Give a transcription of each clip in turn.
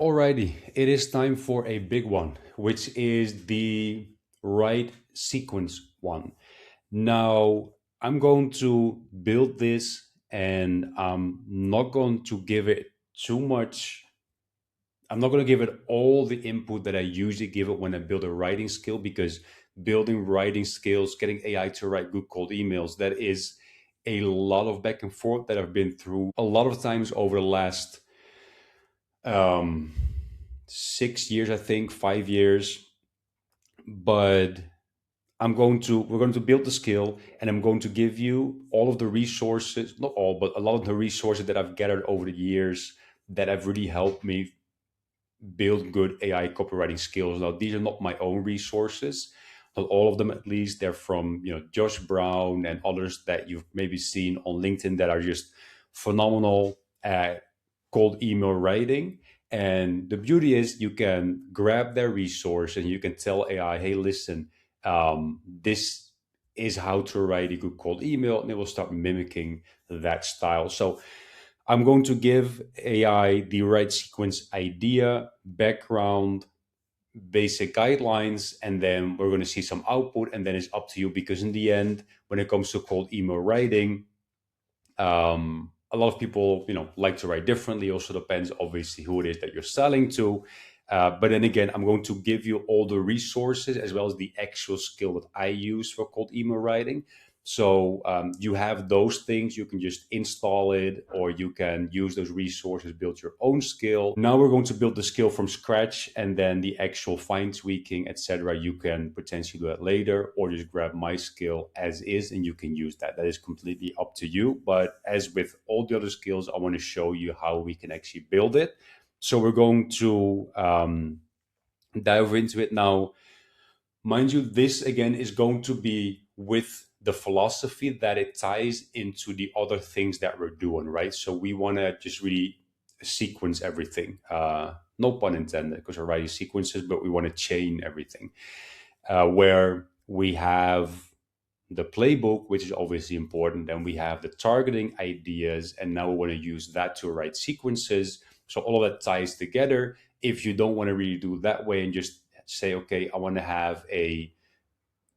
Alrighty, it is time for a big one, which is the right sequence one. Now, I'm going to build this and I'm not going to give it too much. I'm not going to give it all the input that I usually give it when I build a writing skill because building writing skills, getting AI to write good cold emails, that is a lot of back and forth that I've been through a lot of times over the last um, 6 years, I think, 5 years. But we're going to build the skill and I'm going to give you all of the resources, not all, but a lot of the resources that I've gathered over the years that have really helped me build good AI copywriting skills. Now, these are not my own resources, not all of them at least. They're from, Josh Brown and others that you've maybe seen on LinkedIn that are just phenomenal at cold email writing. And the beauty is you can grab their resource and you can tell AI, hey, listen, this is how to write a good cold email, and it will start mimicking that style. So I'm going to give AI the right sequence idea, background, basic guidelines, and then we're going to see some output. And then it's up to you because, in the end, when it comes to cold email writing, a lot of people, like to write differently. Also depends, obviously, who it is that you're selling to. But then again, I'm going to give you all the resources as well as the actual skill that I use for cold email writing. So you have those things, you can just install it or you can use those resources, build your own skill. Now we're going to build the skill from scratch, and then the actual fine tweaking, etc. You can potentially do that later or just grab my skill as is and you can use that. That is completely up to you. But as with all the other skills, I want to show you how we can actually build it. So we're going to dive into it now. Mind you, this again is going to be with the philosophy that it ties into the other things that we're doing, right? So we want to just really sequence everything. No pun intended, because we're writing sequences, but we want to chain everything. Where we have the playbook, which is obviously important, then we have the targeting ideas, and now we want to use that to write sequences. So all of that ties together. If you don't want to really do it that way and just say, okay, I want to have a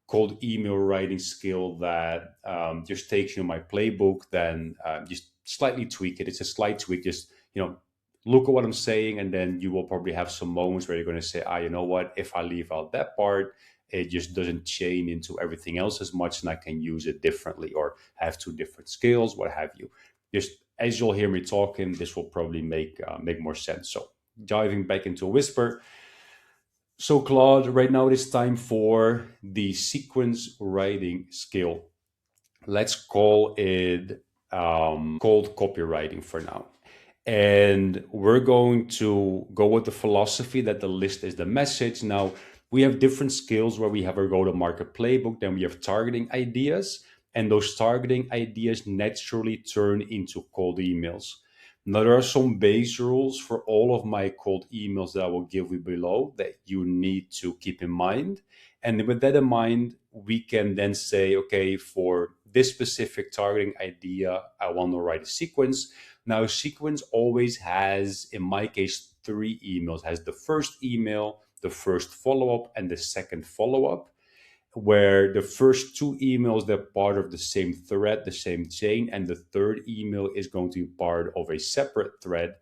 cold email writing skill that just takes my playbook, then just slightly tweak it. It's a slight tweak. Just look at what I'm saying, and then you will probably have some moments where you're going to say, you know what? If I leave out that part, it just doesn't chain into everything else as much, and I can use it differently or have two different skills, what have you. Just as you'll hear me talking, this will probably make more sense. So diving back into a whisper. So, Claude, right now it is time for the sequence writing skill. Let's call it cold copywriting for now. And we're going to go with the philosophy that the list is the message. Now, we have different skills where we have our go to market playbook, then we have targeting ideas, and those targeting ideas naturally turn into cold emails. Now, there are some base rules for all of my cold emails that I will give you below that you need to keep in mind. And with that in mind, we can then say, okay, for this specific targeting idea, I want to write a sequence. Now, a sequence always has, in my case, three emails. It has the first email, the first follow-up, and the second follow-up, where the first two emails, they're part of the same thread, the same chain, and the third email is going to be part of a separate thread.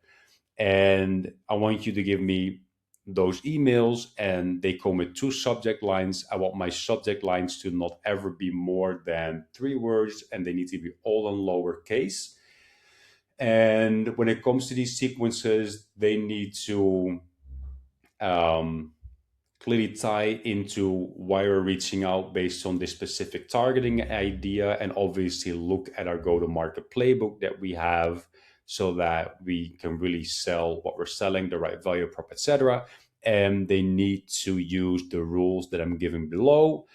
And I want you to give me those emails, and they come with two subject lines. I want my subject lines to not ever be more than 3 words, and they need to be all in lowercase. And when it comes to these sequences, they need to um, clearly tie into why we're reaching out based on this specific targeting idea, and obviously look at our go-to-market playbook that we have so that we can really sell what we're selling, the right value prop, etc. And they need to use the rules that I'm giving below,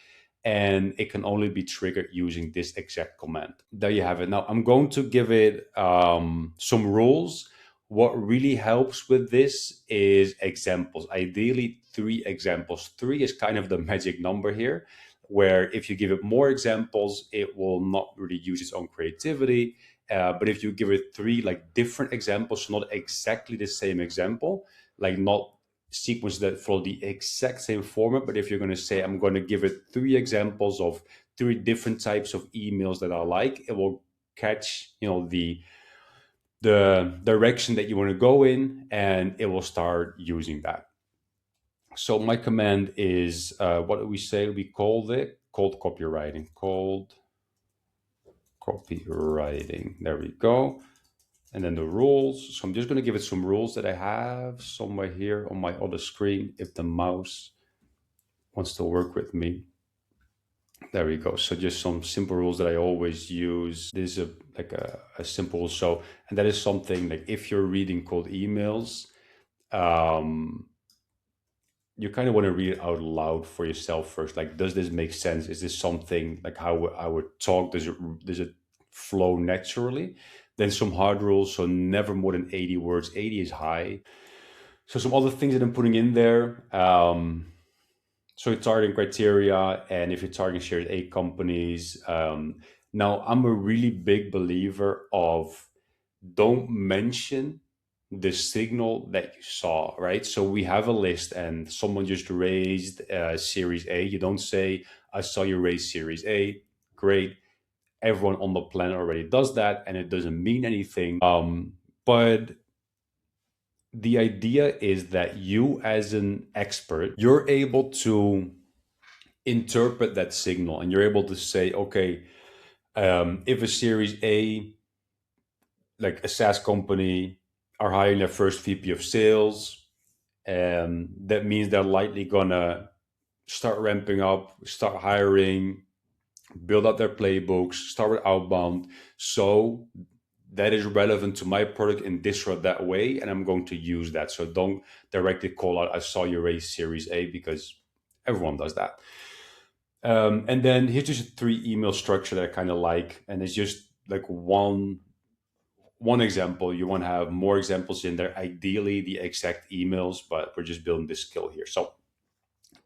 and it can only be triggered using this exact command. There you have it. Now I'm going to give it some rules. What really helps with this is examples. Ideally, 3 examples. 3 is kind of the magic number here, where if you give it more examples, it will not really use its own creativity. But if you give it 3 like different examples, not exactly the same example, like not sequence that follow the exact same format, but if you're going to say, I'm going to give it three examples of three different types of emails that I like, it will catch, the direction that you want to go in, and it will start using that. So my command is, what do we say? We called it cold copywriting. Cold copywriting. There we go. And then the rules. So I'm just going to give it some rules that I have somewhere here on my other screen if the mouse wants to work with me. There we go. So just some simple rules that I always use. This is a simple, so, and that is something like if you're reading cold emails, um, you kind of want to read it out loud for yourself first. Like, does this make sense? Is this something like how I would talk? Does it flow naturally? Then some hard rules. So never more than 80 words. 80 is high. So some other things that I'm putting in there. So targeting criteria, and if you're targeting Series A companies. Now, I'm a really big believer of don't mention the signal that you saw, right? So we have a list and someone just raised Series A. You don't say, I saw you raise Series A. Great. Everyone on the planet already does that, and it doesn't mean anything. But the idea is that you, as an expert, you're able to interpret that signal, and you're able to say, okay, if a Series A, like a SaaS company, are hiring their first VP of sales, that means they're likely gonna start ramping up, start hiring, build up their playbooks, start with outbound. So that is relevant to my product in this or that way, and I'm going to use that. So don't directly call out, I saw you raise Series A, because everyone does that. And then here's just a three email structure that I kind of like, and it's just like one example. You want to have more examples in there, ideally the exact emails, but we're just building this skill here. So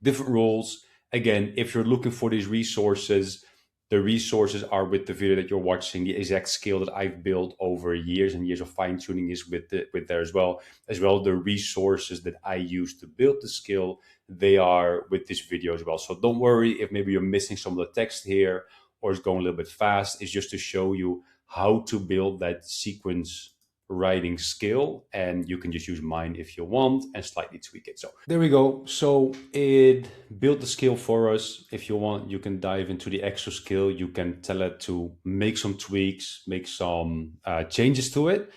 different rules. Again, if you're looking for these resources, the resources are with the video that you're watching. The exact skill that I've built over years and years of fine tuning is with there as well. The resources that I use to build the skill, they are with this video as well. So don't worry if maybe you're missing some of the text here or it's going a little bit fast. It's just to show you how to build that sequence writing skill, and you can just use mine if you want and slightly tweak it. So there we go. So it built the skill for us. If you want, you can dive into the extra skill. You can tell it to make some tweaks, make some changes to it.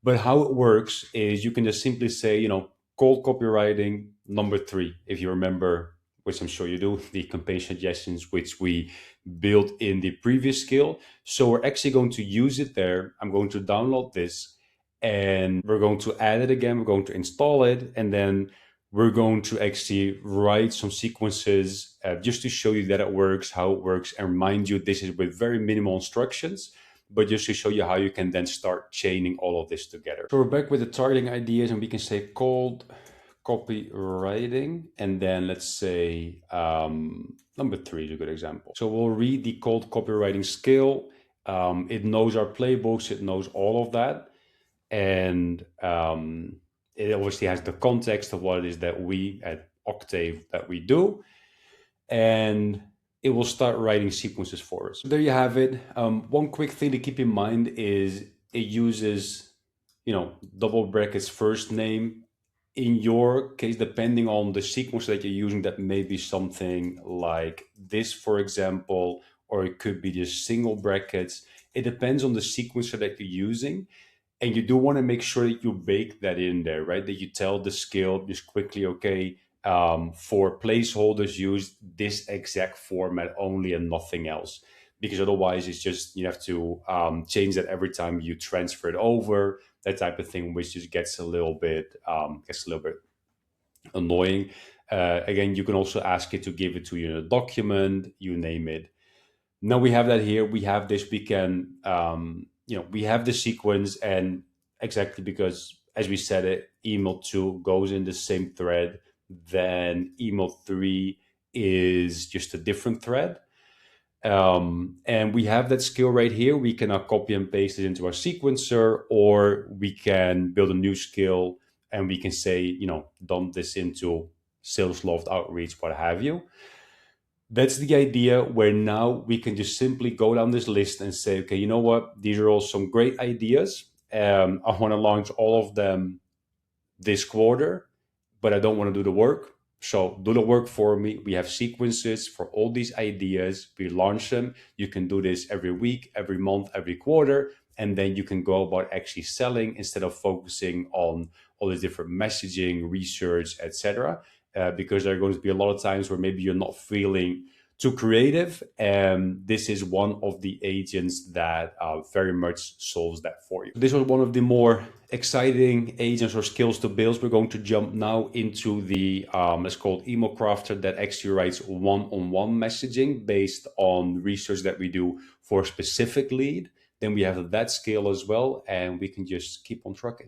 But how it works is you can just simply say, cold copywriting number 3, if you remember, which I'm sure you do, the campaign suggestions, which we built in the previous skill. So we're actually going to use it there. I'm going to download this, and we're going to add it again. We're going to install it, and then we're going to actually write some sequences just to show you that it works, how it works, and remind you this is with very minimal instructions, but just to show you how you can then start chaining all of this together. So we're back with the targeting ideas, and we can say cold copywriting, and then let's say number 3 is a good example. So we'll read the cold copywriting skill. It knows our playbooks, it knows all of that. And it obviously has the context of what it is that we at Octave that we do, and it will start writing sequences for us. So there you have it. One quick thing to keep in mind is it uses, double brackets first name. In your case, depending on the sequence that you're using, that may be something like this, for example, or it could be just single brackets. It depends on the sequencer that you're using. And you do want to make sure that you bake that in there, right? That you tell the skill just quickly, okay, for placeholders, use this exact format only and nothing else. Because otherwise, it's just, you have to change that every time you transfer it over, that type of thing, which just gets a little bit annoying. Again, you can also ask it to give it to you in a document, you name it. Now we have that here. We have this. We can, we have the sequence, and exactly because, as we said it, email 2 goes in the same thread. Then email 3 is just a different thread. And we have that skill right here. We can now copy and paste it into our sequencer, or we can build a new skill and we can say, dump this into sales loft outreach, what have you. That's the idea, where now we can just simply go down this list and say, okay, you know what? These are all some great ideas. I want to launch all of them this quarter, but I don't want to do the work. So do the work for me. We have sequences for all these ideas. We launch them. You can do this every week, every month, every quarter. And then you can go about actually selling instead of focusing on all these different messaging, research, etc. Because there are going to be a lot of times where maybe you're not feeling too creative. And this is one of the agents that very much solves that for you. This was one of the more exciting agents or skills to build. We're going to jump now into the, let's call it email crafter, that actually writes one-on-one messaging based on research that we do for a specific lead. Then we have that skill as well, and we can just keep on trucking.